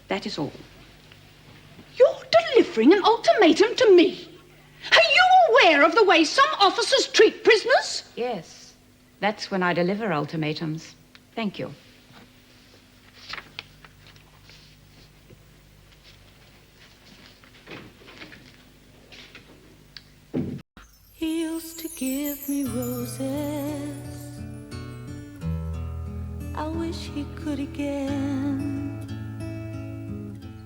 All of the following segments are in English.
That is all. You're delivering an ultimatum to me. Are you aware of the way some officers treat prisoners? Yes, that's when I deliver ultimatums. Thank you. He used to give me roses. I wish he could again.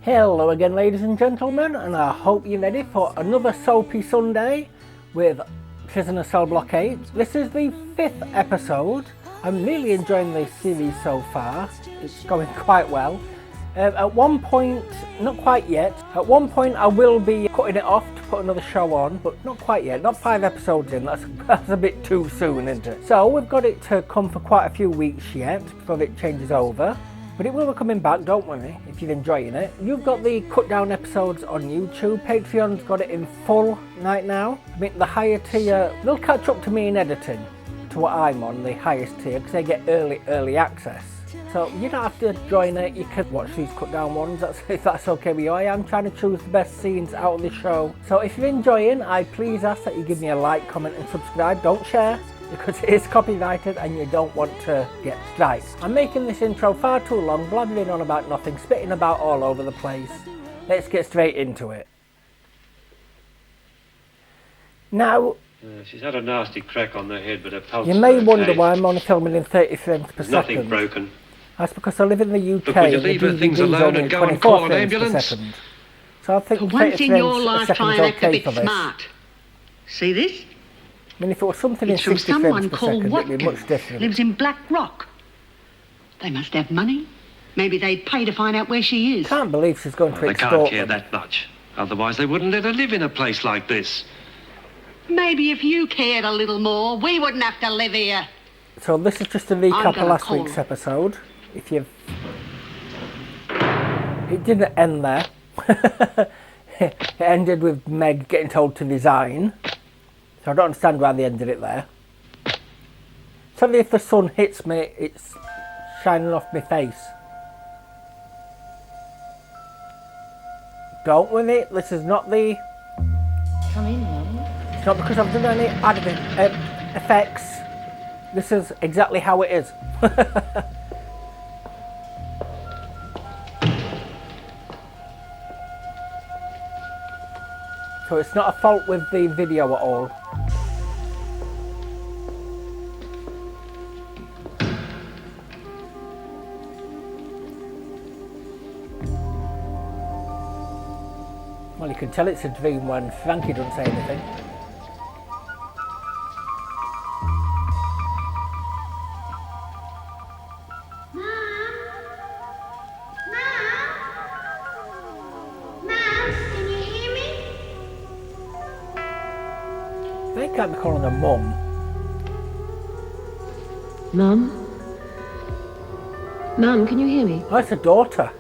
Hello again, ladies and gentlemen, and I hope you're ready for another soapy Sunday with Prisoner Cell Block 8. This is the 5th episode. I'm really enjoying this series so far. It's going quite well. At one point, not quite yet, at one point I will be cutting it off to put another show on, but not quite yet, not 5 episodes in, that's a bit too soon, isn't it? So we've got it to come for quite a few weeks yet before it changes over. But it will be coming back, don't worry, if you're enjoying it. You've got the cut down episodes on YouTube. Patreon's got it in full right now. I mean, the higher tier, they'll catch up to me in editing, to what I'm on, the highest tier, because they get early access. So you don't have to join it, you can watch these cut down ones, if that's okay with you. I am trying to choose the best scenes out of the show. So if you're enjoying, I please ask that you give me a like, comment and subscribe. Don't share, because it is copyrighted and you don't want to get strikes. I'm making this intro far too long, blabbering on about nothing, spitting about all over the place. Let's get straight into it. Now, she's had a nasty crack on the head, but her pulse you may is wonder okay. why I'm only filming in 30 frames per There's nothing second. broken. That's because I live in the UK Look, will you and the leave her things DVD's alone only and go and 24 call an frames per ambulance? second. So I think For 30 once in your frames a life, second try is and act a okay bit for this. smart. See this? I mean, if it was something It's in from 60 someone frames per called second, it'd be much Watkins. different. Lives in Black Rock. They must have money. Maybe they'd pay to find out where she is. Can't believe she's going to They can't extort care them. that much. Otherwise, they wouldn't let her live in a place like this. Maybe if you cared a little more, we wouldn't have to live here. So this is just a recap of gonna last call week's her. episode. If you've... It didn't end there. It ended with Meg getting told to resign. So I don't understand why they ended it there. Suddenly if the sun hits me, it's shining off my face. Don't worry, this is not the... Come in, Mum. It's not because I've done any added effects. This is exactly how it is. So it's not a fault with the video at all. Well, you can tell it's a dream when Frankie doesn't say anything. They can't be calling her mum. Mum? Mum, can you hear me? Oh, it's a daughter.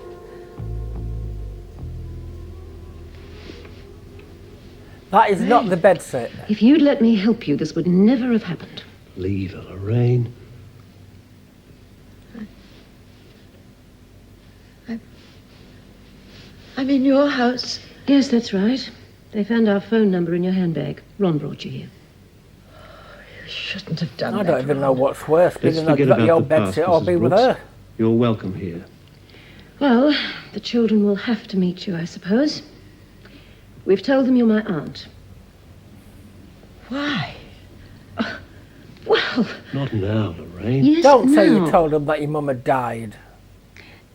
That is not the bedsit. If you'd let me help you, this would never have happened. Leave her, Lorraine. I'm in your house. Yes, that's right. They found our phone number in your handbag. Ron brought you here. You shouldn't have done I that. don't even know what's worse, Let's being that forget you've got about your the past, bedsit or Mrs. be with Brooks. her. You're welcome here. Well, the children will have to meet you, I suppose. We've told them you're my aunt. Why? Well, Not now, Lorraine. yes, Don't say now. you told them that your mum had died.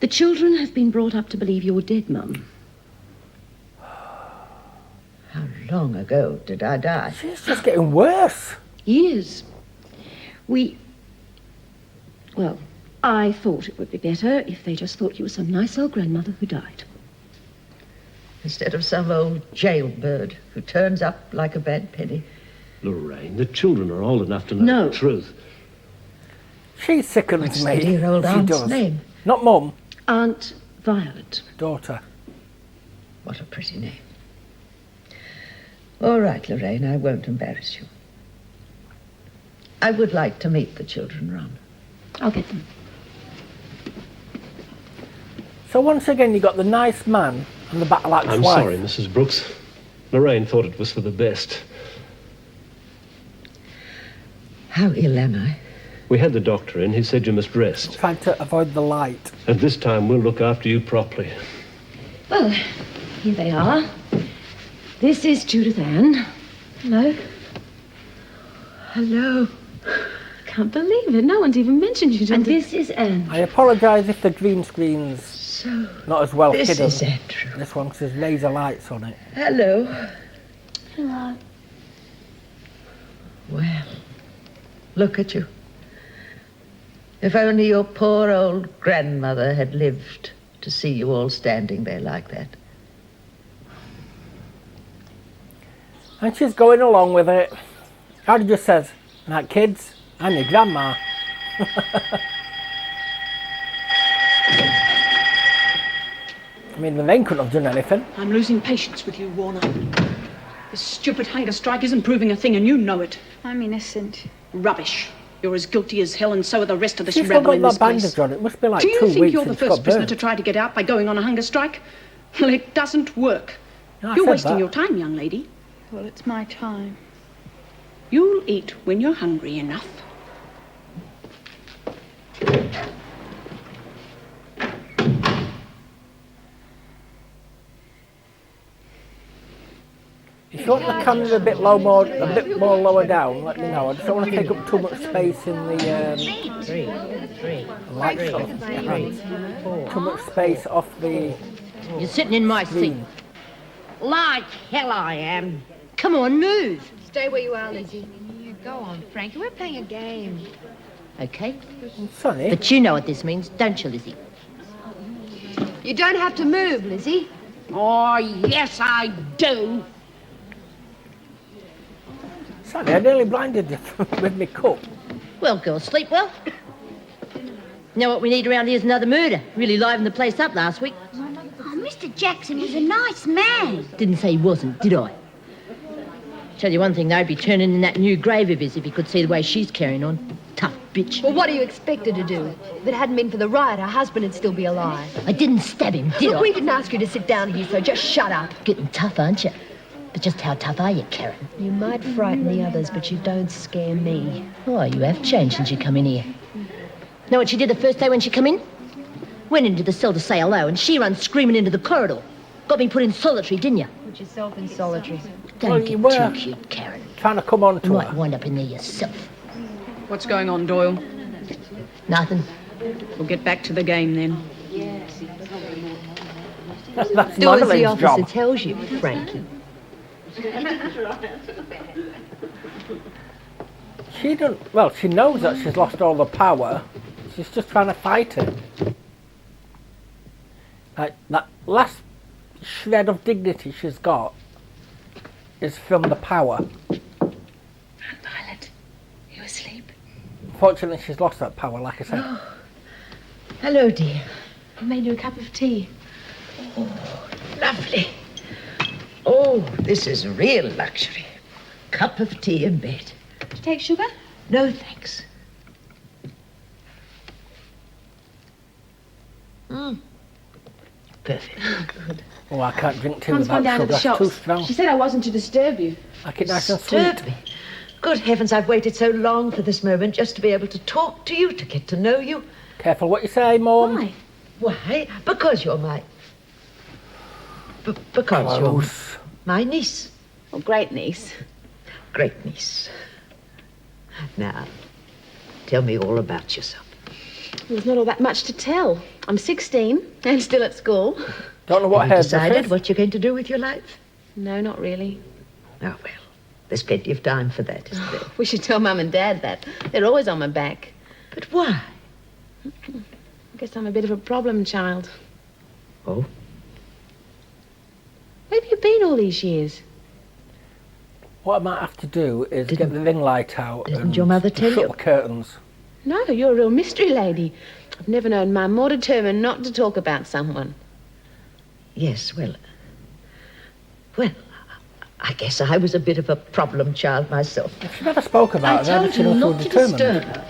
The children have been brought up to believe you're dead, Mum. How long ago did I die? She's just getting worse. Years. Well, I thought it would be better if they just thought you were some nice old grandmother who died. Instead of some old jailbird who turns up like a bad penny. Lorraine, the children are old enough to know No. the truth. She sickens What's me. the dear old She aunt's does. name? Not mum, Aunt Violet. daughter. What a pretty name. All right, Lorraine, I won't embarrass you. I would like to meet the children, Ron. I'll get them. So once again, you got the nice man and the battle axe I'm wife. sorry, Mrs. Brooks. Lorraine thought it was for the best. How ill am I? We had the doctor in. He said you must rest. Trying to avoid the light. And this time we'll look after you properly. Well, here they are. This is Judith Ann. Hello. Hello. Can't believe it. No one's even mentioned you. And this is Anne. I apologise if the green screen's not as well This hidden. is Andrew. This one, 'cause there's laser lights on it. Hello. Hello. Well, look at you. If only your poor old grandmother had lived to see you all standing there like that. And she's going along with it. How just says, "Now, kids, I'm your grandma." I mean, the men couldn't have done anything. I'm losing patience with you, Warner. This stupid hunger strike isn't proving a thing, and you know it. I'm innocent. Rubbish. You're as guilty as hell, and so are the rest of this She's still rabble got in this that place. bandage on. It must be like Do you 2 think weeks you're the since it first got prisoner burnt. to try to get out by going on a hunger strike? Well, it doesn't work. No, I You're said wasting that. your time, young lady. Well, it's my time. You'll eat when you're hungry enough. If you want the camera a bit low, a bit more lower down, let me know. I just don't want to take up too much space in the lights on. Too much space off the You're sitting in my seat. screen. Like hell I am. Come on, move. Stay where you are, Lizzie. You go on, Frankie. We're playing a game. Okay. Sonny, But you know what this means, don't you, Lizzie? You don't have to move, Lizzie. Oh, yes, I do. Sonny, I nearly blinded you with my cup. Well, girls, sleep well. Know what we need around here is another murder. Really livened the place up last week. Oh, Mr. Jackson was a nice man. Didn't say he wasn't, did I? Tell you one thing, though, he'd be turning in that new grave of his if he could see the way she's carrying on. Tough bitch. Well, what do you expect her to do? If it hadn't been for the riot, her husband would still be alive. I didn't stab him, did Look, I? we didn't ask you to sit down here, so just shut up. Getting tough, aren't you? But just how tough are you, Karen? You might frighten the others, but you don't scare me. Oh, you have changed since you come in here. Know what she did the first day when she come in? Went into the cell to say hello, and she runs screaming into the corridor. Got me put in solitary, didn't you? Put yourself in solitary. Don't Well, get you were. too cute, Karen. Trying to come on You to might her. wind up in there yourself. What's going on, Doyle? Nothing. We'll get back to the game then. That's Do as the Madeline's officer job. tells you, Frankie. She don't. Well, she knows that she's lost all the power. She's just trying to fight it. Like that last shred of dignity she's got is from the power. Violet, you asleep? Fortunately, she's lost that power, like I said. Hello, dear. I made you a cup of tea. Lovely. Oh, this is real luxury. Cup of tea in bed. Do you take sugar? No, thanks. Perfect. Good. Oh, I can't drink tea Mum's gone without down to sugar. the It's shops. too strong. She said I wasn't to disturb you. Like it nice and Disturb sweet. me. Good heavens, I've waited so long for this moment just to be able to talk to you, to get to know you. Careful what you say, Mum. Why? Why? Because you're my... because you're Close. my niece. Oh, great niece. Great niece. Now, tell me all about yourself. There's not all that much to tell. I'm 16 and still at school. Don't know what Have you hairdresser decided is. what you're going to do with your life? No, not really. Oh, well, there's plenty of time for that, isn't there? We should tell Mum and Dad that. They're always on my back. But why? I guess I'm a bit of a problem child. Oh? Where have you been all these years? What I might have to do is get the ring light out Didn't and your mother tell shut you? the curtains. No, you're a real mystery lady. I've never known Mum more determined not to talk about someone. Yes, well, I guess I was a bit of a problem child myself. She never spoke about I it. Never told she you was so not to determined. disturb her.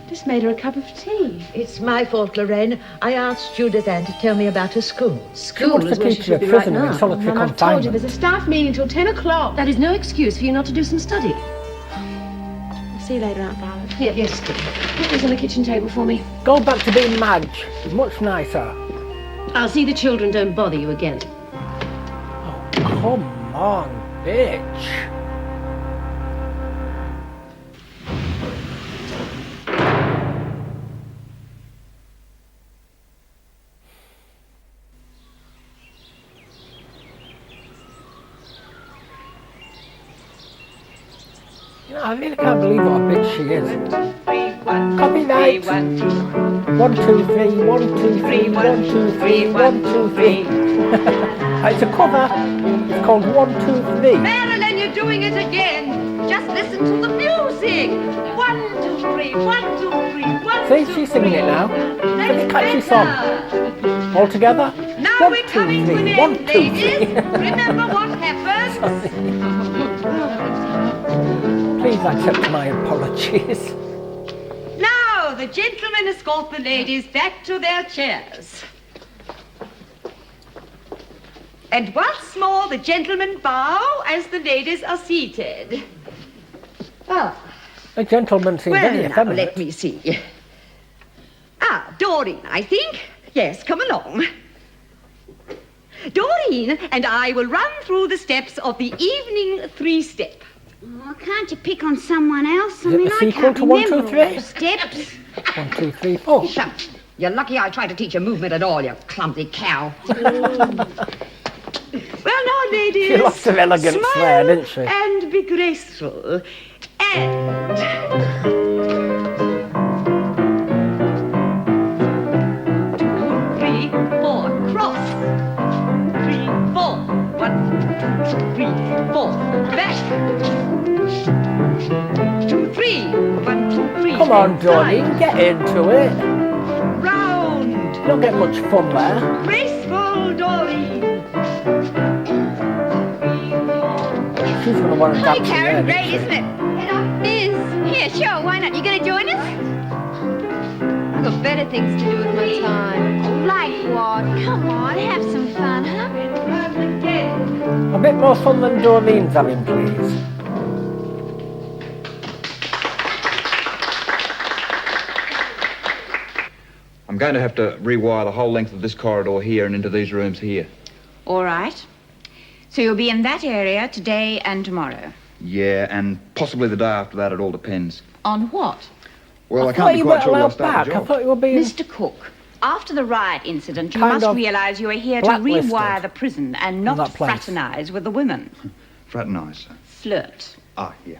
Just made her a cup of tea. It's my fault, Lorraine. I asked Judith Ann to tell me about her school. School wants is to where keep she you should a be right prisoner in now. solitary And I've told you confinement. there's a staff meeting till 10 o'clock. That is no excuse for you not to do some study. I'll see you later, Aunt Violet. Here, yes. Put this on the kitchen table for me. Go back to being Madge. It's much nicer. I'll see the children don't bother you again. Oh, come on, bitch. You know, I really can't believe what a bitch she is. Copyright. 1, 2, 3, 1, 2, 3, 1, 2, 3, 1, 2, 3. It's a cover. It's called 1, 2, 3. Marilyn, you're doing it again. Just listen to the music. 1, 2, 3, 1, 2, 3, 1, See, she's singing it now. It's a catchy song. All together. Now 1, we're 2, coming to 3, an 1, end, 2, 3. ladies. Remember what happened? Please accept my apologies. Now, the gentlemen escort the ladies back to their chairs. And once more, the gentlemen bow as the ladies are seated. Ah, The gentleman seems very well, now, effeminate. let me see. Ah, Doreen, I think. Yes, come along. Doreen and I will run through the steps of the evening three-step. Oh, can't you pick on someone else? Is it the I sequel can't to 1, 2, remember 3? all the steps. 1, 2, 3, 4. Shut. You're lucky I tried to teach you movement at all, you clumsy cow. Well, now, ladies, She lost her elegance smile there, didn't she? and be graceful. And 2, 3, 4, cross. 3, 4. 1, 2, 3, 4. Back. 2, 3. 1, 2, 3. Come on, and Doreen, side. get into it. Round. You don't get much fun there. Graceful Doreen. She's going to want to Hi, dance Karen. again, Great, isn't isn't she? it? It is. Yeah, sure. Why not? You going to join us? I've got better things to do with my time. Like what? Come on, have some fun, huh? A bit more fun than Doreen's having, please. I'm going to have to rewire the whole length of this corridor here and into these rooms here. All right. So you'll be in that area today and tomorrow. Yeah, and possibly the day after that, it all depends. On what? Well, I thought can't be you quite weren't sure till I allowed start back. the I job. thought you were being... Mr. Cook, after the riot incident, you Kind must of realize you are here to blacklisted rewire the prison and from not that place. fraternize with the women. Fraternise, sir. Flirt. Ah, yeah.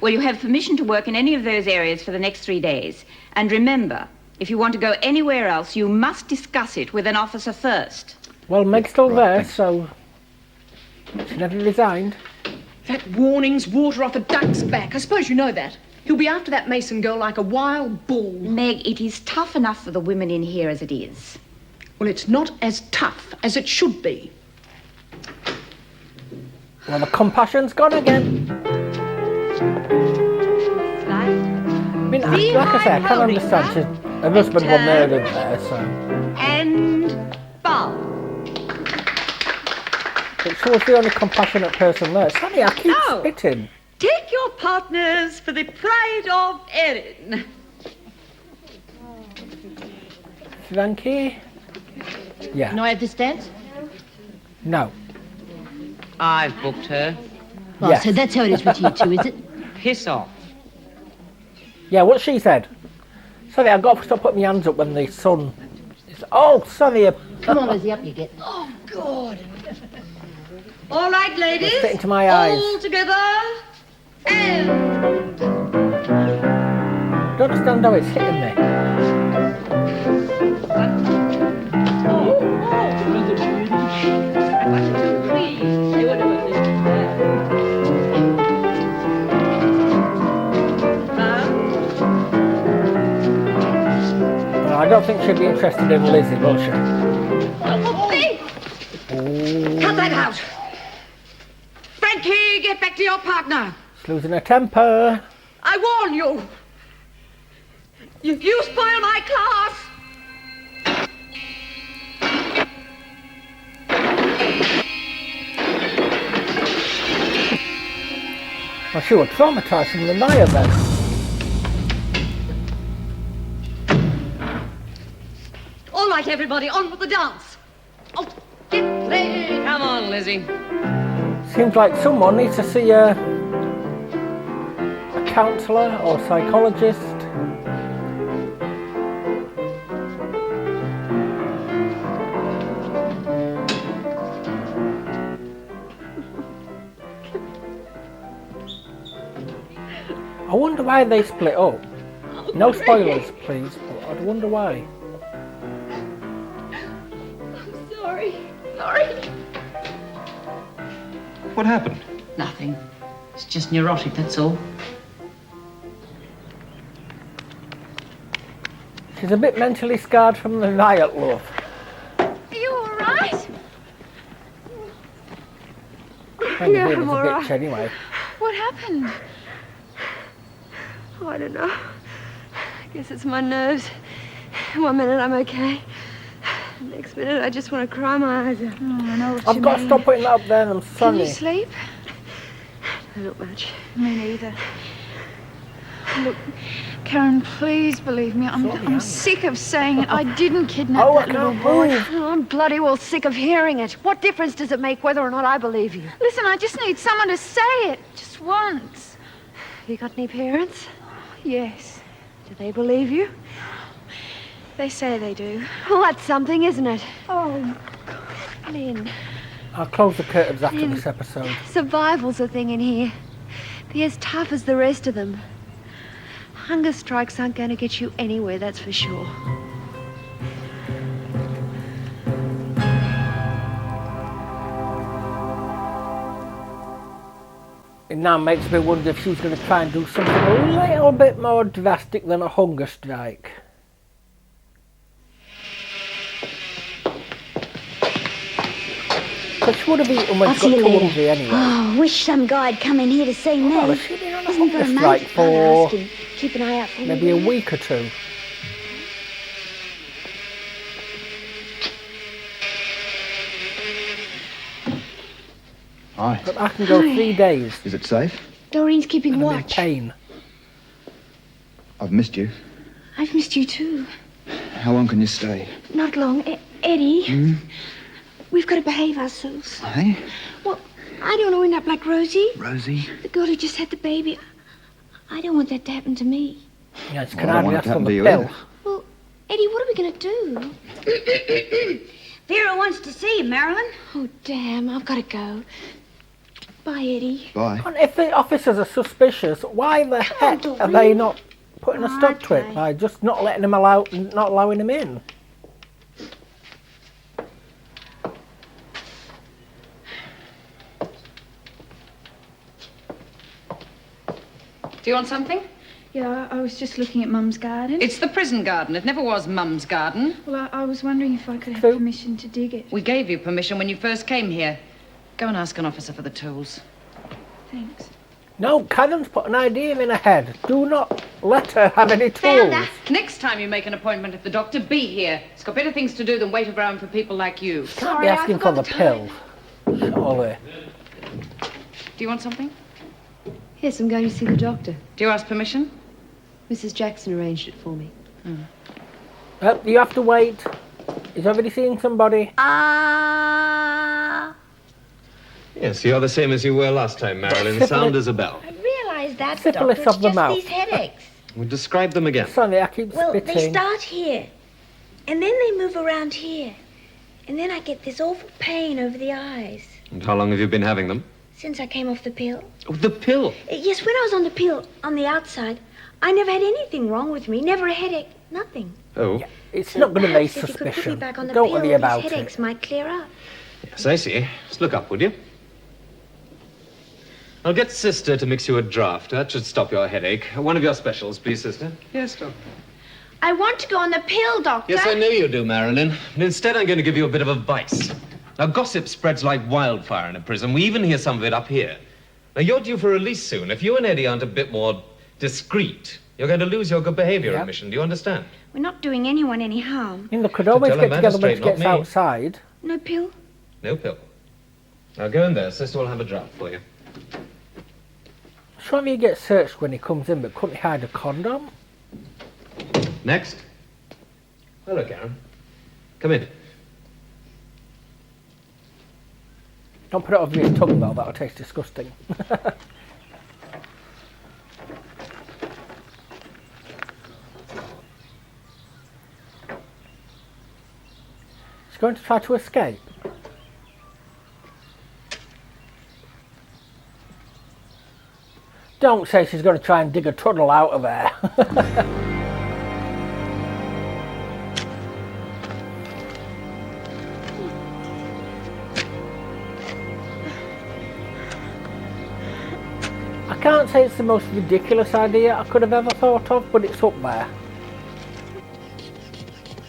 Well, you have permission to work in any of those areas for the next 3 days. And remember, if you want to go anywhere else, you must discuss it with an officer first. Well, Meg's still Right, there, thanks. so... She never resigned. That warning's water off a duck's back. I suppose you know that. He'll be after that Mason girl like a wild bull. Meg, it is tough enough for the women in here as it is. Well, it's not as tough as it should be. Well, the compassion's gone again. I mean, like I say, I can't understand. Her husband was murdered there, so... And bow. But she was the only compassionate person there. Sonny, I keep No. spitting. Take your partners for the pride of Erin. Frankie? Yeah. Can I have this dance? No. I've booked her. Oh, Yes. so that's how it is with you two, is it? Piss off. Yeah, what she said. Sorry, I've got to stop putting my hands up when the sun is... Oh, sorry. Come on, Lizzie, up you get. Oh, God. All right, ladies. Spit into my eyes. All together. And I don't understand how it's hitting me. Well, I don't think she'd be interested in Lizzie, will she? cut that out. Frankie, get back to your partner. She's losing her temper. I warn you. You spoil my class! Well, she was traumatised from the night then. All right, everybody, on with the dance. Oh, get ready. Come on, Lizzie. Seems like someone needs to see a counsellor or psychologist. I wonder why they split up. No spoilers, please, but I wonder why. I'm sorry. Sorry. What happened? Nothing. It's just neurotic, that's all. She's a bit mentally scarred from the riot, love. Are you all right? Kind Yeah, of I'm as a all bitch right. anyway. What happened? Oh, I don't know. I guess it's my nerves. One minute I'm okay. Next minute I just want to cry my eyes out. Oh, I know what I've you got to mean. stop putting that up there and I'm Can sunny. you sleep? Not much. Me neither. Look, Karen, please believe me. I'm sick of saying it. I didn't kidnap Oh, I that little can't boy. move. Oh, I'm bloody well sick of hearing it. What difference does it make whether or not I believe you? Listen, I just need someone to say it. Just once. Have you got any parents? Yes. Do they believe you? They say they do. Well, that's something, isn't it? Oh, Lynn, I'll close the curtains after this episode. survival's a thing in here. Be as tough as the rest of them. Hunger strikes aren't going to get you anywhere, that's for sure. It now makes me wonder if she's going to try and do something a little bit more drastic than a hunger strike. Because she would have eaten when she got too hungry anyway. Oh, wish some guy'd come in here to see me. Oh, has she been on a Isn't for hunger a strike month. for I'd ask him. Keep an eye out for me. maybe a week or two? Hi. But I can go 3 days. Is it safe? Doreen's keeping I'm in watch. pain. I've missed you. I've missed you too. How long can you stay? Not long. Eddie, Hmm? we've got to behave ourselves. Hey? Well, I don't want to end up like Rosie, Rosie? the girl who just had the baby. I don't want that to happen to me. Yes, Well, can I I don't want it ask to for happen the to you pill? either. Well, Eddie, what are we going to do? Vera wants to see you, Marilyn. Oh, damn, I've got to go. Bye, Eddie. Bye. And if the officers are suspicious, why the heck are they not putting a stop to it by just not letting them not allowing them in? Do you want something? Yeah, I was just looking at Mum's garden. It's the prison garden. It never was Mum's garden. Well, I was wondering if I could have permission to dig it. We gave you permission when you first came here. Go and ask an officer for the tools. Thanks. No, Karen's put an idea in her head. Do not let her have any Found tools. her. Next time you make an appointment at the doctor, be here. He's got better things to do than wait around for people like you. Can't be asking for the pill. Surely. Do you want something? Yes, I'm going to see the doctor. Do you ask permission? Mrs. Jackson arranged it for me. You have to wait. Is everybody seeing somebody? Yes, you're the same as you were last time, Marilyn. Syphilis- Sound as a bell. I realise that, Syphilis Doctor. It's of the just mouth. these headaches. We'll describe them again. Sorry, I keep Well, spitting. they start here, and then they move around here, and then I get this awful pain over the eyes. And how long have you been having them? Since I came off the pill. Oh, the pill. Yes, when I was on the pill, on the outside, I never had anything wrong with me. Never a headache. Nothing. Oh. It's not going to raise Perhaps if you could put me suspicion. back on the Don't pill, worry these about headaches it. might clear up. Yes, I see. Just look up, would you? I'll get Sister to mix you a draught. That should stop your headache. One of your specials, please, Sister. Yes, Doctor. I want to go on the pill, Doctor. Yes, I know you do, Marilyn. But instead, I'm going to give you a bit of advice. Now, gossip spreads like wildfire in a prison. We even hear some of it up here. Now, you're due for release soon. If you and Eddie aren't a bit more discreet, You're going to lose your good behaviour Yep. admission, do you understand? We're not doing anyone any harm. I mean, they could always tell a get together when she magistrate, not gets me. outside. No pill? No pill. Now go in there, Sister will have a draft for you. Sure, you get searched when he comes in, but couldn't he hide a condom? Next. Hello, Karen. Come in. Don't put it over your tongue though, that'll taste disgusting. She's going to try to escape. Don't say she's going to try and dig a tunnel out of there. I can't say it's the most ridiculous idea I could have ever thought of, but it's up there.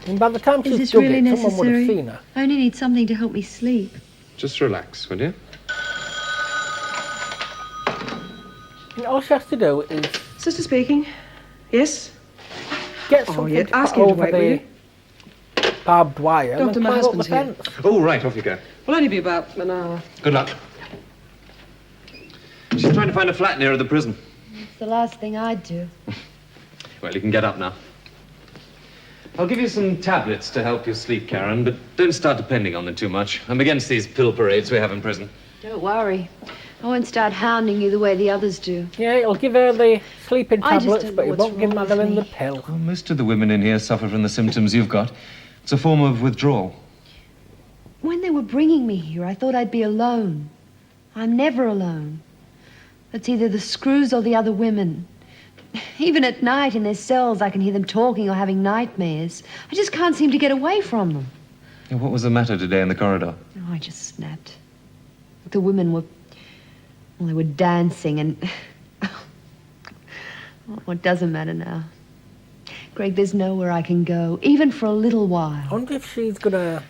And by the time Is she's this dug really it, someone would have necessary? seen her. I only need something to help me sleep. Just relax, will you? And all she has to do is Sister speaking. Yes? get Oh, something yeah, to ask put him to over wait, will the you? barbed wire and Doctor, then my climb up the husband's here. fence. Oh, right, off you go. Will only be about an hour. Good luck. She's trying to find a flat nearer the prison. It's the last thing I'd do. Well, you can get up now. I'll give you some tablets to help you sleep, Karen, but don't start depending on them too much. I'm against these pill parades we have in prison. Don't worry. I won't start hounding you the way the others do. Yeah, he'll give her the sleeping I just tablets, don't but know he what's won't give wrong Mother with in the me. pill. Well, most of the women in here suffer from the symptoms you've got. It's a form of withdrawal. When they were bringing me here, I thought I'd be alone. I'm never alone. It's either the screws or the other women. Even at night in their cells, I can hear them talking or having nightmares. I just can't seem to get away from them. What was the matter today in the corridor? Oh, I just snapped. The women were... Well, they were dancing and... Oh, it doesn't matter now. Greg, there's nowhere I can go, even for a little while. I wonder if she's going to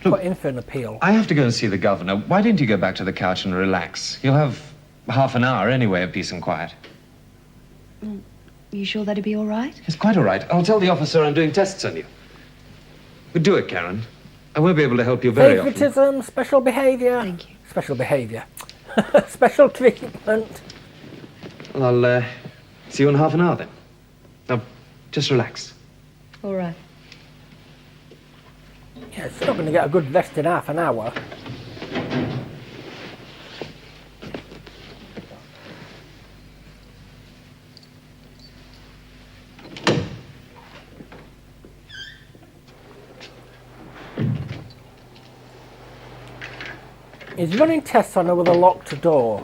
put in for an appeal. I have to go and see the governor. Why don't you go back to the couch and relax? You'll have half an hour anyway of peace and quiet. You sure that'd be all right? It's quite all right. I'll tell the officer I'm doing tests on you. But do it, Karen. I won't be able to help you very often. Favoritism, special behaviour. Thank you. Special behaviour. Special treatment. Well, I'll see you in half an hour then. Now, just relax. All right. Yeah, it's not going to get a good rest in half an hour. He's running tests on her with a locked door.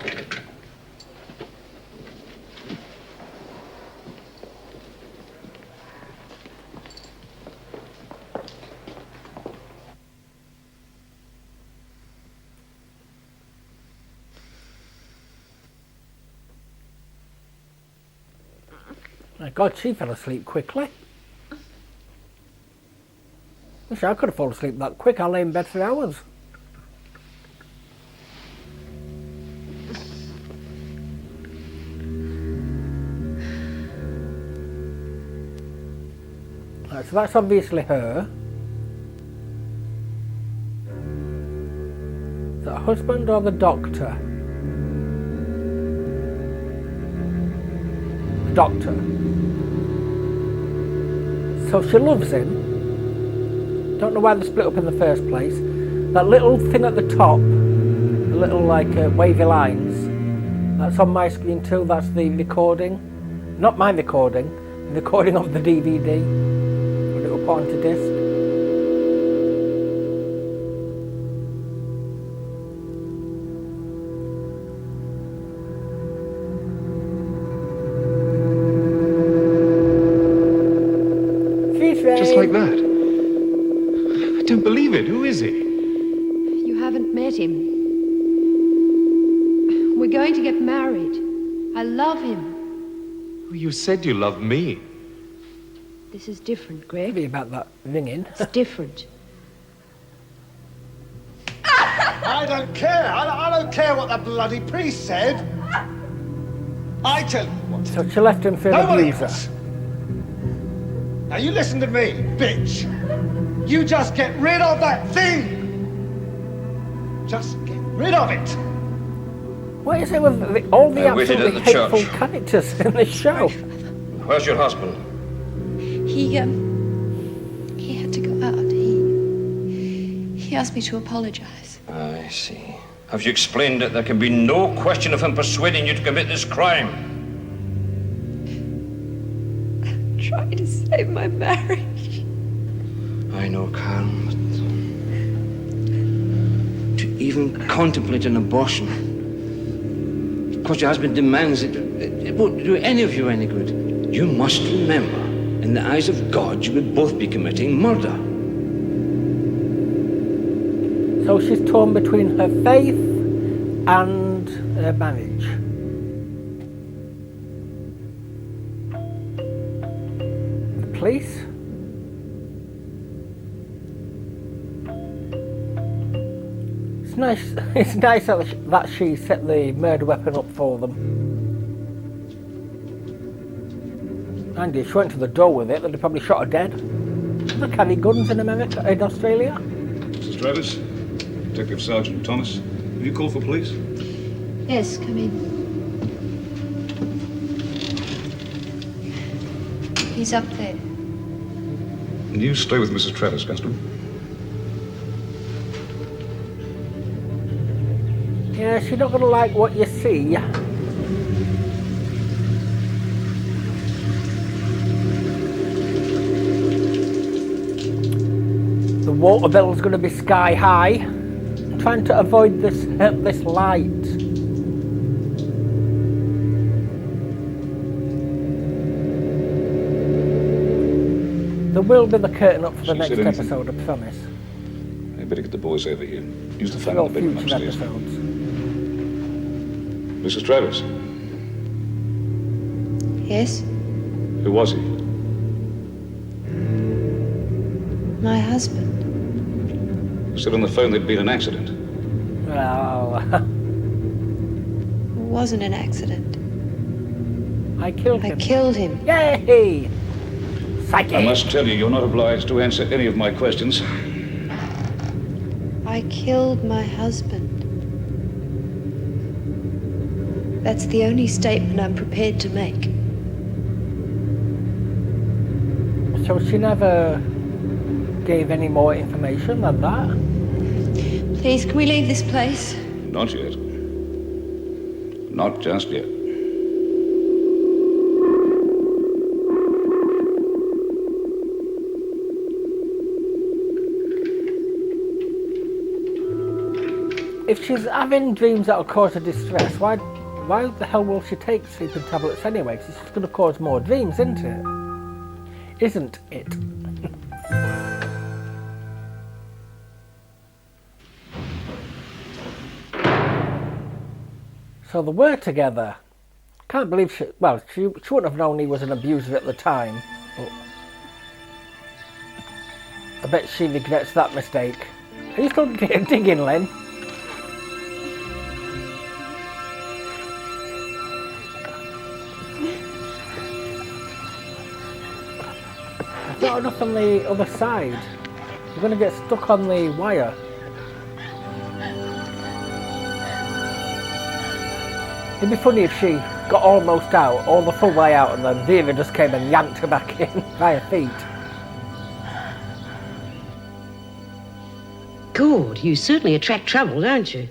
My God, she fell asleep quickly. Wish I could have fallen asleep that quick. I lay in bed for hours. Right, so that's obviously her. Is that a husband or the doctor? The doctor. So she loves him. Don't know why they split up in the first place. That little thing at the top, the little like wavy lines, that's on my screen too. That's the recording. Not my recording, the recording of the DVD. When it will put onto disc. Just like that. I don't believe it. Who is he? You haven't met him. We're going to get married. I love him. Oh, you said you loved me. This is different, Greg. Maybe about that ringing. It's different. I don't care. I don't care what the bloody priest said. I tell you what. So she left him for an Nobody abuser. else. Now you listen to me, bitch. You just get rid of that thing. Just get rid of it. What is it with all the I waited absolutely at the hateful church. characters in this show? Where's your husband? He had to go out. He asked me to apologize. I see. Have you explained that there can be no question of him persuading you to commit this crime? Trying to save my marriage. I know, Karen, but to even contemplate an abortion, because your husband demands it, it won't do any of you any good. You must remember, in the eyes of God, you would both be committing murder. So she's torn between her faith and her marriage. The police? It's nice that she set the murder weapon up for them. And if she went to the door with it, they'd have probably shot her dead. They carry guns in America, in Australia. Mrs. Travis, Detective Sergeant Thomas, have you called for police? Yes, come in. He's up there. And you stay with Mrs. Travis, Constable. Yeah, she's not going to like what you see. The water bill's going to be sky high. I'm trying to avoid this light. There will be the curtain up for the next episode, I promise. I better get the boys over here. Use the fan For on the bedroom future upstairs. episodes. Mrs. Travis, Yes? who was he? My husband. You said on the phone there'd been an accident. Well, It wasn't an accident. I killed I him. killed him. Yay! Psychic! I must tell you, you're not obliged to answer any of my questions. I killed my husband. That's the only statement I'm prepared to make. So she never gave any more information than that? Please, can we leave this place? Not yet. Not just yet. If she's having dreams that'll cause her distress, why the hell will she take sleeping tablets anyway? 'Cause it's just going to cause more dreams, isn't it? Isn't it? So they were together. Can't believe she wouldn't have known he was an abuser at the time. But I bet she regrets that mistake. Are you still digging, Len? Not enough on the other side. You're going to get stuck on the wire. It'd be funny if she got almost out, all the full way out, and then Vera just came and yanked her back in by her feet. Good, you certainly attract trouble, don't you?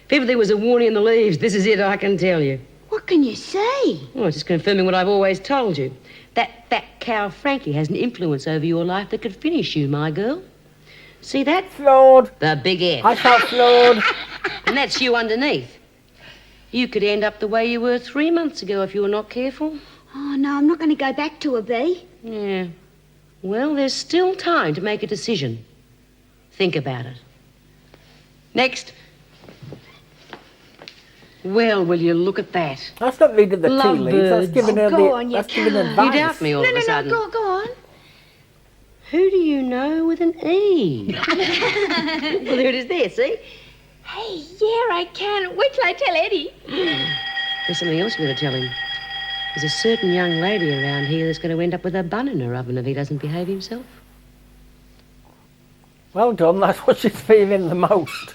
If ever there was a warning in the leaves, this is it, I can tell you. What can you say? Well, it's just confirming what I've always told you. That fat cow Frankie has an influence over your life that could finish you, my girl. See that? Flawed. The big F. I felt flawed. And that's you underneath. You could end up the way you were 3 months ago if you were not careful. Oh, no, I'm not going to go back to a bee. Yeah. Well, there's still time to make a decision. Think about it. Next. Well, will you look at that? That's not reading the tea leaves. That's giving her go on, you that's giving can't. advice. You doubt me all of a sudden. No, go on. Who do you know with an E? Well, there it is there, see? Hey, yeah, I can. Wait till I tell Eddie. There's something else we're going to tell him. There's a certain young lady around here that's going to end up with a bun in her oven if he doesn't behave himself. Well done, that's what she's feeling the most.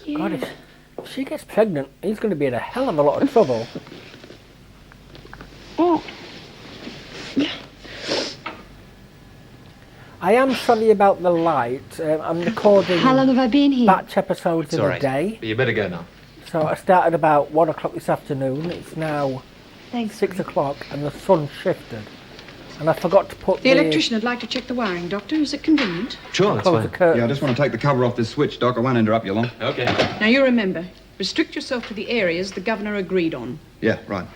Yeah. God, if she gets pregnant, he's going to be in a hell of a lot of trouble. Oh. I am sorry about the light. I'm recording How long have I been here? batch episodes It's in all a right. day. But you better go now. So I started about 1 o'clock this afternoon. It's now Thanks. 6 o'clock and the sun shifted. And I forgot to put The electrician would like to check the wiring, Doctor. Is it convenient? Sure, that's close the fine. curtain. Yeah, I just want to take the cover off this switch, Doc. I won't interrupt you long. Okay. Now, you remember, restrict yourself to the areas the Governor agreed on. Yeah, right.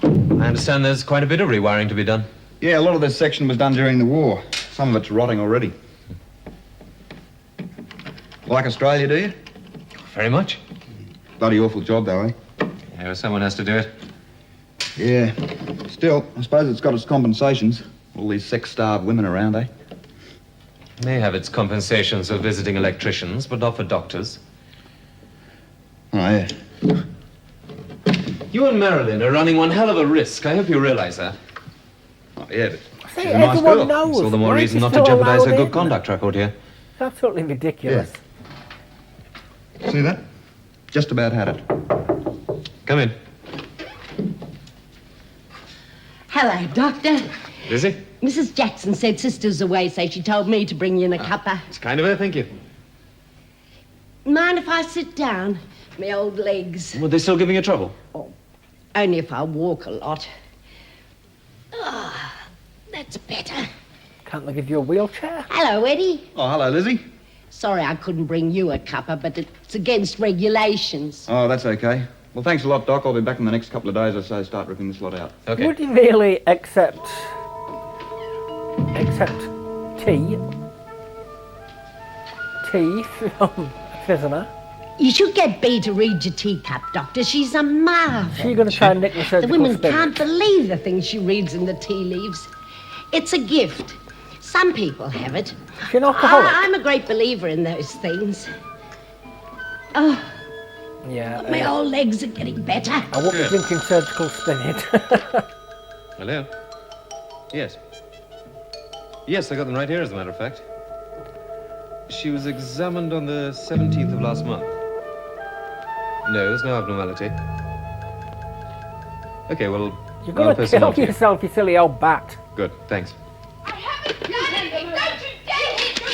I understand there's quite a bit of rewiring to be done. Yeah, a lot of this section was done during the war. Some of it's rotting already. Like Australia, do you? Very much. Bloody awful job, though, eh? Yeah, well, someone has to do it. Yeah. Still, I suppose it's got its compensations. All these sex-starved women around, eh? May have its compensations for visiting electricians, but not for doctors. Oh, yeah. You and Marilyn are running one hell of a risk. I hope you realize that. Oh, yeah, but Say, she's a nice everyone girl. knows. It's all the more Why is reason she not to still jeopardize allowed her good in? conduct record here. It's absolutely ridiculous. See that? Just about had it. Come in. Hello, Doctor. Busy? Mrs. Jackson said Sister's away, so she told me to bring you in a cuppa. It's kind of her, thank you. Mind if I sit down? My old legs. Were they still giving you trouble? Only if I walk a lot. Ah, that's better. Can't they give you a wheelchair? Hello, Eddie. Oh, hello, Lizzie. Sorry I couldn't bring you a cuppa, but it's against regulations. Oh, that's okay. Well, thanks a lot, Doc. I'll be back in the next couple of days or so, start ripping this lot out. Okay. Would you really accept tea from a prisoner? You should get Bea to read your teacup, Doctor. She's a marvel. She's going to try and nick the The surgical women spirit. can't believe the things she reads in the tea leaves. It's a gift. Some people have it. She's an alcoholic. I'm a great believer in those things. Oh, Yeah. my old legs are getting better. I won't be drinking surgical spirit. Hello? Yes. Yes, I got them right here, as a matter of fact. She was examined on the 17th of last month. No, there's no abnormality. Okay, well, You're I'll going to post them kill on to you. yourself, you silly old bat. Good, thanks.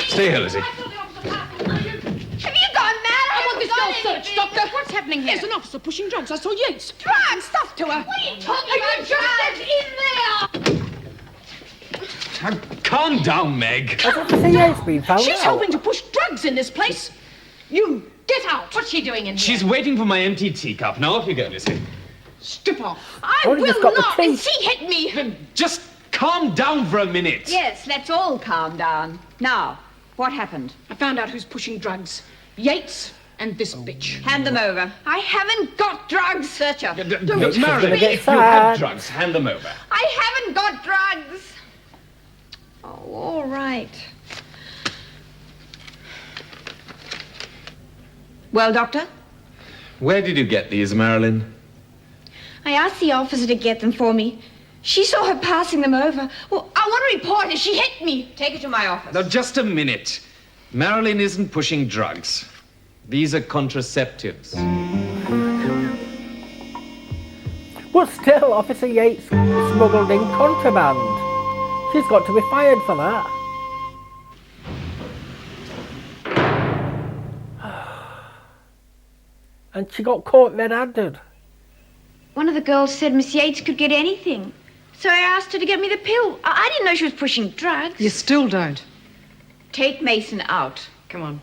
Stay here, Lizzie. Have you gone mad? I want this girl searched, Doctor. What's happening here? There's an officer pushing drugs. I saw Yates. Drugs! Stuff to her! What are you talking about? Drugs in there! Calm down, Meg. Has Officer Yates been found She's out? helping to push drugs in this place. You get out. What's she doing in here? She's waiting for my empty teacup. Now off you go, Lizzie. Strip off. I Only will just got the not! tea. And she hit me! Just calm down for a minute. Yes, let's all calm down. Now, what happened? I found out who's pushing drugs. Yates and this bitch. Hand them over. I haven't got drugs! Search her. Marilyn, gonna get if you have sad. drugs, hand them over. I haven't got drugs! Oh, all right. Well, Doctor? Where did you get these, Marilyn? I asked the officer to get them for me. She saw her passing them over. Well, I want to report her. She hit me. Take her to my office. Now, just a minute. Marilyn isn't pushing drugs. These are contraceptives. But still, Officer Yates smuggled in contraband. She's got to be fired for that. And she got caught red-handed. One of the girls said Miss Yates could get anything. So I asked her to get me the pill. I didn't know she was pushing drugs. You still don't. Take Mason out. Come on.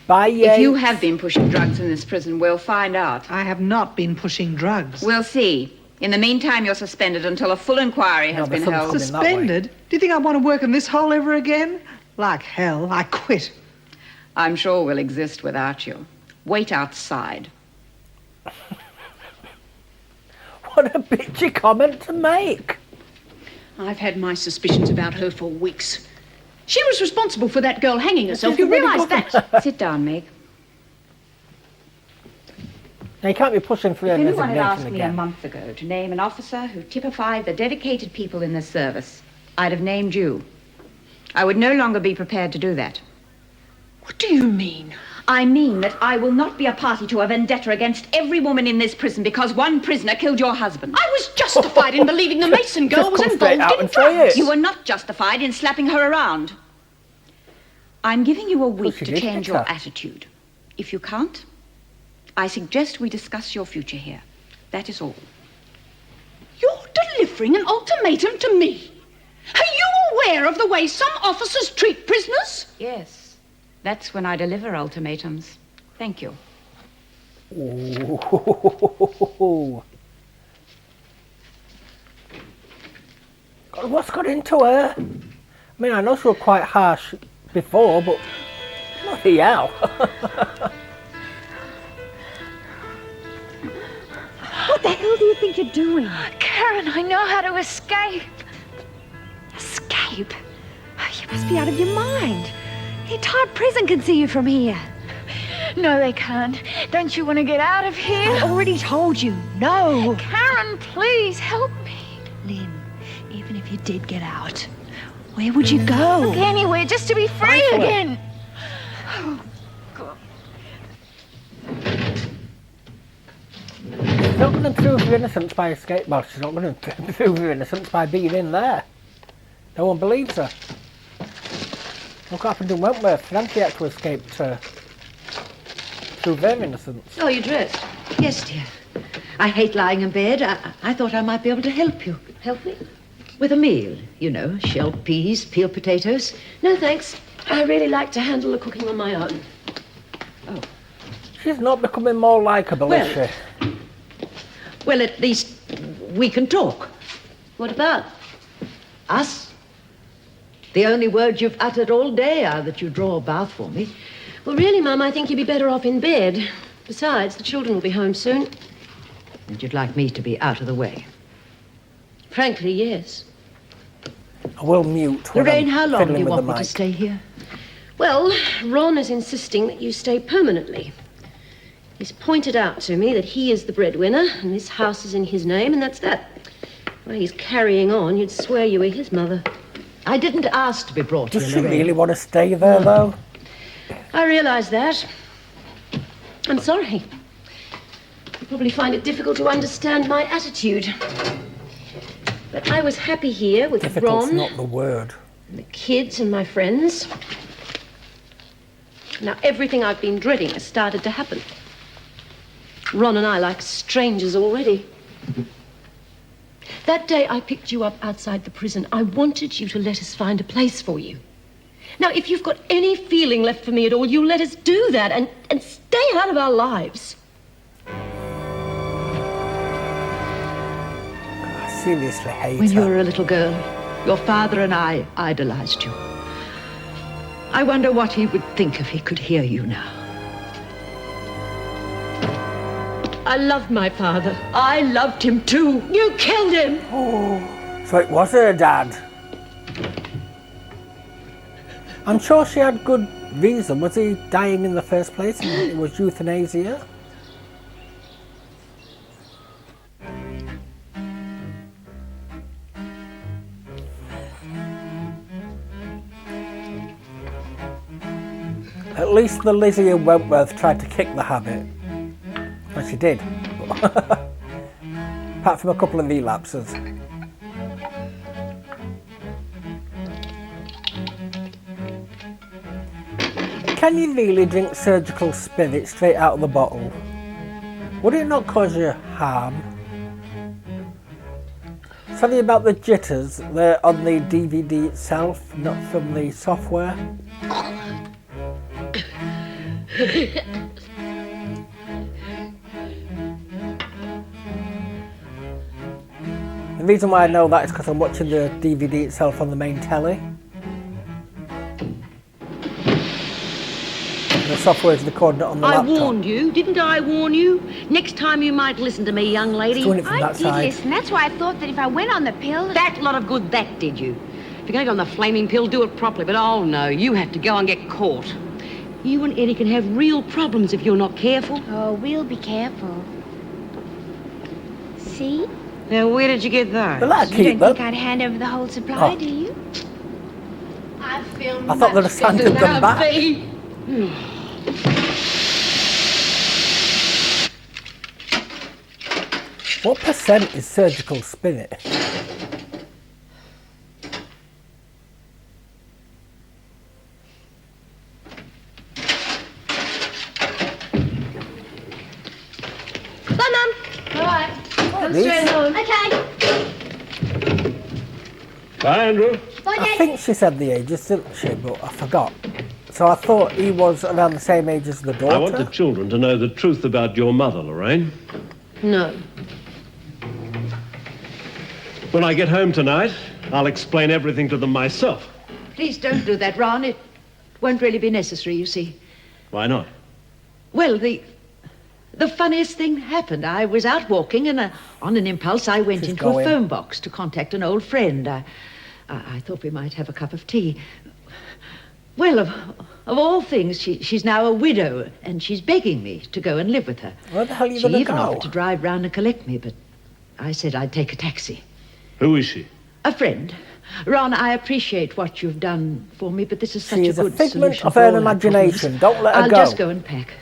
By Yates. If you have been pushing drugs in this prison, we'll find out. I have not been pushing drugs. We'll see. In the meantime, you're suspended until a full inquiry has been held. Suspended? Do you think I want to work in this hole ever again? Like hell, I quit. I'm sure we'll exist without you. Wait outside. What a bitchy comment to make. I've had my suspicions about her for weeks. She was responsible for that girl hanging herself. You realise that? Sit down, Meg. Now, you can't be pushing for If a anyone had resignation asked me a again. month ago to name an officer who typified the dedicated people in this service, I'd have named you. I would no longer be prepared to do that. What do you mean? I mean that I will not be a party to a vendetta against every woman in this prison because one prisoner killed your husband. I was justified in believing the Mason girl was Just come straight involved out in and say drugs. it. You were not justified in slapping her around. I'm giving you a week she to did change hit your her. attitude. If you can't, I suggest we discuss your future here. That is all. You're delivering an ultimatum to me. Are you aware of the way some officers treat prisoners? Yes. That's when I deliver ultimatums. Thank you. Ooh. God, what's got into her? I mean, I know she was quite harsh before, but bloody hell. What the hell do you think you're doing? Karen, I know how to escape. Escape? You must be out of your mind. The entire prison can see you from here. No, they can't. Don't you want to get out of here? I already told you, no. Karen, please help me. Lynn, even if you did get out, where would you go? Look, anywhere, just to be free Fight for it. again. Oh, God. She's not going to prove your innocence by escape. Well, she's not going to prove your innocence by being in there. No one believes her. Look what happened in Wentworth. Frankie had to escape to prove their innocence. Oh, you dressed? Yes, dear. I hate lying in bed. I thought I might be able to help you. Help me? With a meal, you know, shelled peas, peeled potatoes. No, thanks. I really like to handle the cooking on my own. Oh. She's not becoming more likeable, is she? Well, at least we can talk. What about? Us? The only words you've uttered all day are that you draw a bath for me. Well, really, Mum, I think you'd be better off in bed. Besides, the children will be home soon. And you'd like me to be out of the way. Frankly, yes. I will mute when Lorraine, I'm how long do fiddling you with want the me to mic. stay here? Well, Ron is insisting that you stay permanently. He's pointed out to me that he is the breadwinner, and this house is in his name, and that's that. The way he's carrying on, you'd swear you were his mother. I didn't ask to be brought Does here, she Lorraine. really want to stay there, though? I realise that. I'm sorry. You probably find it difficult to understand my attitude. But I was happy here with Difficult's Ron, not the word. and the kids, and my friends. Now everything I've been dreading has started to happen. Ron and I like strangers already. That day I picked you up outside the prison, I wanted you to let us find a place for you. Now, if you've got any feeling left for me at all, you let us do that and stay out of our lives. I seriously hate When you her. were a little girl, your father and I idolized you. I wonder what he would think if he could hear you now. I loved my father. I loved him too. You killed him. Oh, so it was her dad. I'm sure she had good reason. Was he dying in the first place and it was euthanasia? At least the Lizzie in Wentworth tried to kick the habit. Well, she did. Apart from a couple of relapses. Can you really drink surgical spirit straight out of the bottle? Would it not cause you harm? Something about the jitters, they're on the DVD itself, not from the software. The reason why I know that is because I'm watching the DVD itself on the main telly. The software is recording it on the I laptop. warned you, didn't I warn you? Next time you might listen to me, young lady. It's doing it from that side. Listen, that's why I thought that if I went on the pill... That lot of good that did you. If you're going to go on the flaming pill, do it properly. But oh no, you have to go and get caught. You and Eddie can have real problems if you're not careful. Oh, we'll be careful. See? Now, where did you get that? You don't think I'd hand over the whole supply, do you? I thought the sun had come back. What percent is surgical spinet? Bye, Mum. All right. Come straight home. Okay. Bye, Andrew. Bye, I think she said the ages, didn't she? But I forgot. So I thought he was around the same age as the daughter. I want the children to know the truth about your mother, Lorraine. No. When I get home tonight, I'll explain everything to them myself. Please don't do that, Ron. It won't really be necessary, you see. Why not? Well, the funniest thing happened. I was out walking and on an impulse I went into a phone box to contact an old friend. I thought we might have a cup of tea. Well, of all things, she's now a widow and she's begging me to go and live with her. Where the hell are you She going to even go? offered to drive round and collect me, but I said I'd take a taxi. Who is she? A friend. Ron, I appreciate what you've done for me, but this is such She a is a good figment solution of for her all our imagination. problems. Don't let her I'll go. just go and pack.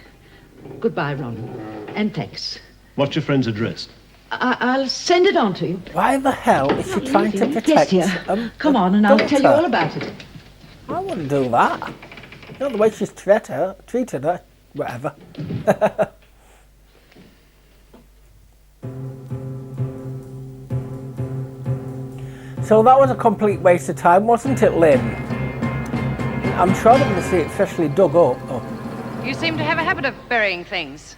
Goodbye, Ron. And thanks. What's your friend's address? I'll send it on to you. Why the hell is she trying to protect Yes, dear. Come on, and I'll tell you all about it. I wouldn't do that. You know the way she's treated her, whatever. So that was a complete waste of time, wasn't it, Lynn? I'm sure they're going to see it freshly dug up. Oh. You seem to have a habit of burying things.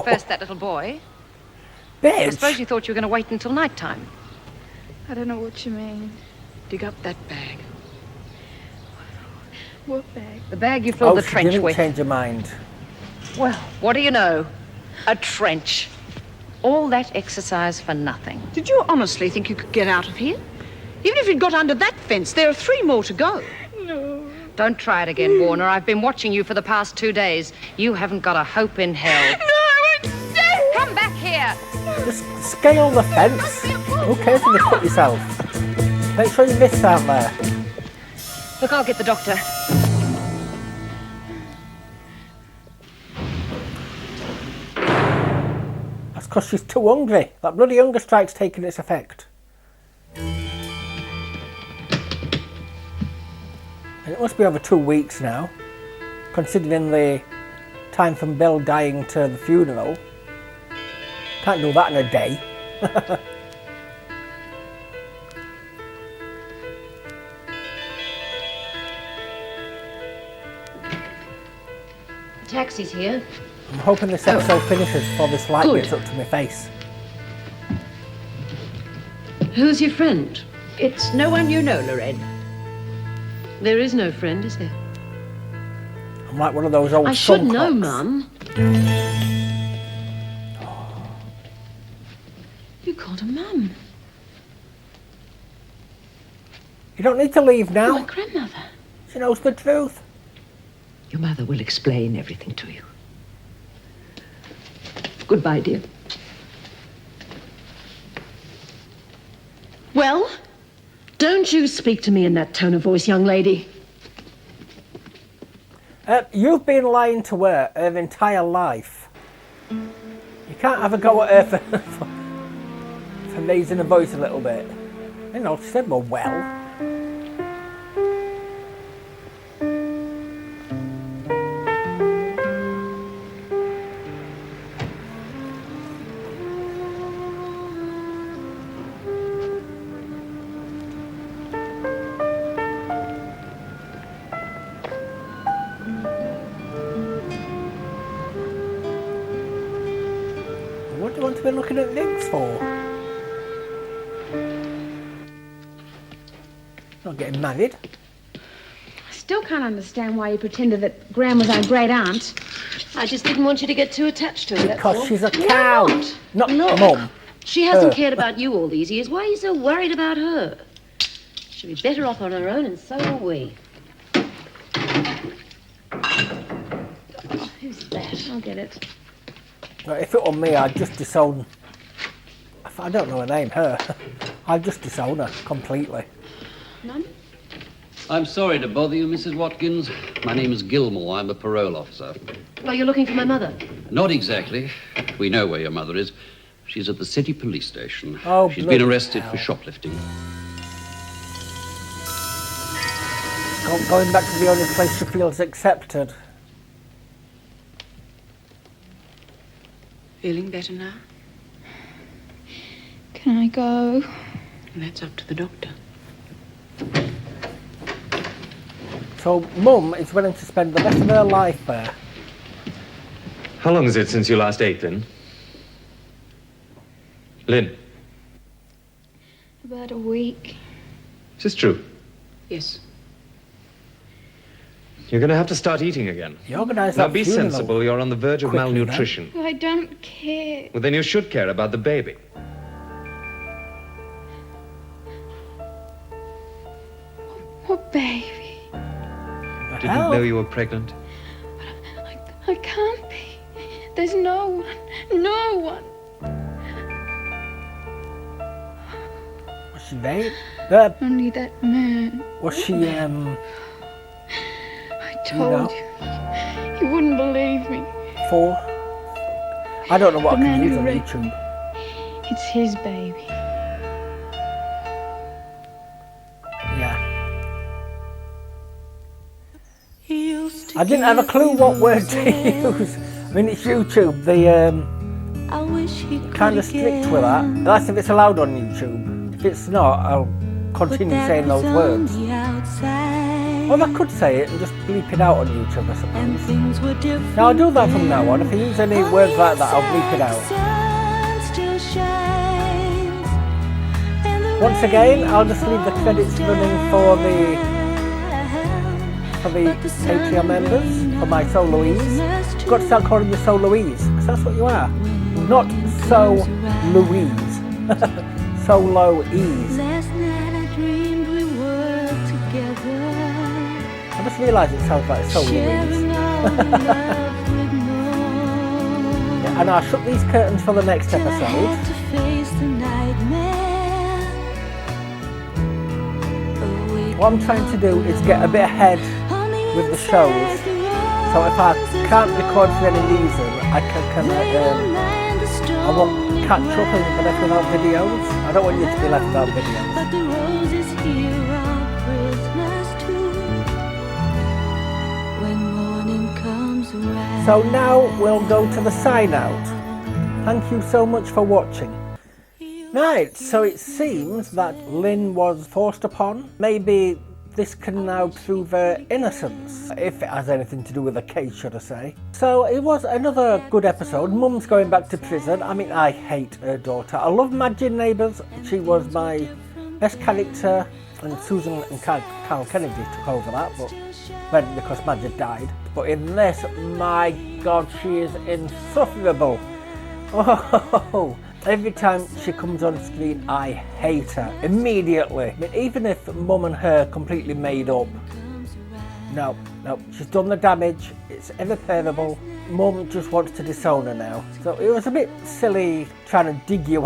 First that little boy. Bitch. I suppose you thought you were going to wait until night time. I don't know what you mean. Dig up that bag. What bag? The bag you filled the she trench didn't with. change her mind. Well, what do you know? A trench. All that exercise for nothing. Did you honestly think you could get out of here? Even if you'd got under that fence, there are 3 more to go. No. Don't try it again, Warner. I've been watching you for the past 2 days. You haven't got a hope in hell. No, it's dead! Come back here! Just scale the fence. Who cares if you cut yourself? Make sure you miss out there. Look, I'll get the doctor. That's because she's too hungry. That bloody hunger strike's taking its effect. And it must be over 2 weeks now, considering the time from Bill dying to the funeral. Can't do that in a day. The taxi's here. I'm hoping this episode finishes before this light gets up to my face. Who's your friend? It's no one you know, Lorraine. There is no friend, is there? I'm like one of those old I should know, sunclocks. Mum. You called her Mum. You don't need to leave now. My grandmother. She knows the truth. Your mother will explain everything to you. Goodbye, dear. Well, don't you speak to me in that tone of voice, young lady. You've been lying to her entire life. You can't have a go at her for raising her voice a little bit. You know, she said, well. What do you want to be looking at links for? Not getting married. I still can't understand why you pretended that Gran was our great aunt. I just didn't want you to get too attached to her. that's Because all. she's a cow. Not Look, Mum. She hasn't Her. cared about you all these years. Why are you so worried about her? She'll be better off on her own, and so are we. Who's that? I'll get it. If it were me, I'd just disown... I don't know her name, her. I'd just disown her completely. None? I'm sorry to bother you, Mrs. Watkins. My name is Gilmore. I'm a parole officer. Well, you're looking for my mother. Not exactly. We know where your mother is. She's at the city police station. Oh, she's been arrested for shoplifting. Going back to the only place she feels accepted. Feeling better now? Can I go? That's up to the doctor. So Mum is willing to spend the rest of her life there. How long is it since you last ate, then? Lynn, About a week. is this true? Yes. You're going to have to start eating again. You organised Now that be funeral sensible. You're on the verge of quickly, malnutrition. I don't care. Well, then you should care about the baby. What baby? Didn't know you were pregnant. I can't be. There's no one. No one. Was she late? Only that man. Was she, I told you. You wouldn't believe me. For? I don't know what The I can man use who on raped YouTube. It's his baby. Yeah. I didn't have a clue what word to use. I mean, it's YouTube. They kind of strict with that. That's if it's allowed on YouTube. If it's not, I'll continue saying those words. Well, I could say it and just bleep it out on YouTube, I suppose. Now, I'll do that from now on. If I use any words like that, I'll bleep it out. Once again, I'll just leave the credits running for the Patreon members, for my soloists. You've got to start calling you soloists, because that's what you are. Not so Louise. Solo-ease. I just realised it sounds like so Louise. Yeah, and I'll shut these curtains for the next episode. What I'm trying to do is get a bit ahead with the shows, so if I can't record for any reason, I won't catch up and be left without videos. I don't want you to be left without videos. So now we'll go to the sign out. Thank you so much for watching. Right, so it seems that Lynn was forced upon. Maybe this can now prove her innocence, if it has anything to do with the case, should I say. So it was another good episode. Mum's going back to prison. I mean, I hate her daughter. I love Madge in Neighbours. She was my best character, and Susan and Carl Kennedy took over that, but then because Madge had died. But in this, my God, she is insufferable. Oh, every time she comes on screen, I hate her immediately. I mean, even if Mum and her completely made up, no, she's done the damage. It's irreparable. Mum just wants to disown her now. So it was a bit silly trying to dig your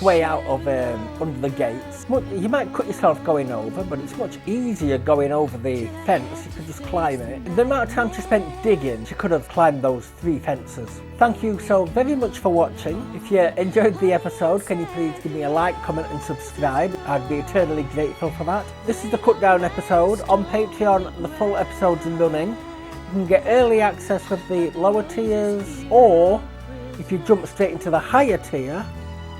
way out of under the gates. You might cut yourself going over, but it's much easier going over the fence. You could just climb it. The amount of time she spent digging, she could have climbed those 3 fences. Thank you so very much for watching. If you enjoyed the episode, can you please give me a like, comment and subscribe? I'd be eternally grateful for that. This is the cut down episode. On Patreon, the full episode's running. You can get early access with the lower tiers, or if you jump straight into the higher tier,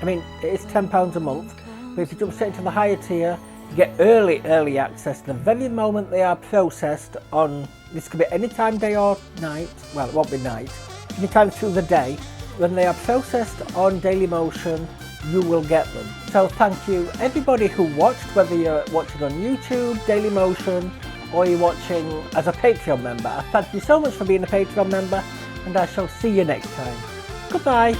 I mean, it is £10 a month, but if you jump straight into the higher tier, you get early access the very moment they are processed on, this could be any time, day or night, well, it won't be night, any time through the day. When they are processed on Dailymotion, you will get them. So thank you everybody who watched, whether you're watching on YouTube, Dailymotion, or you're watching as a Patreon member. Thank you so much for being a Patreon member, and I shall see you next time. Goodbye.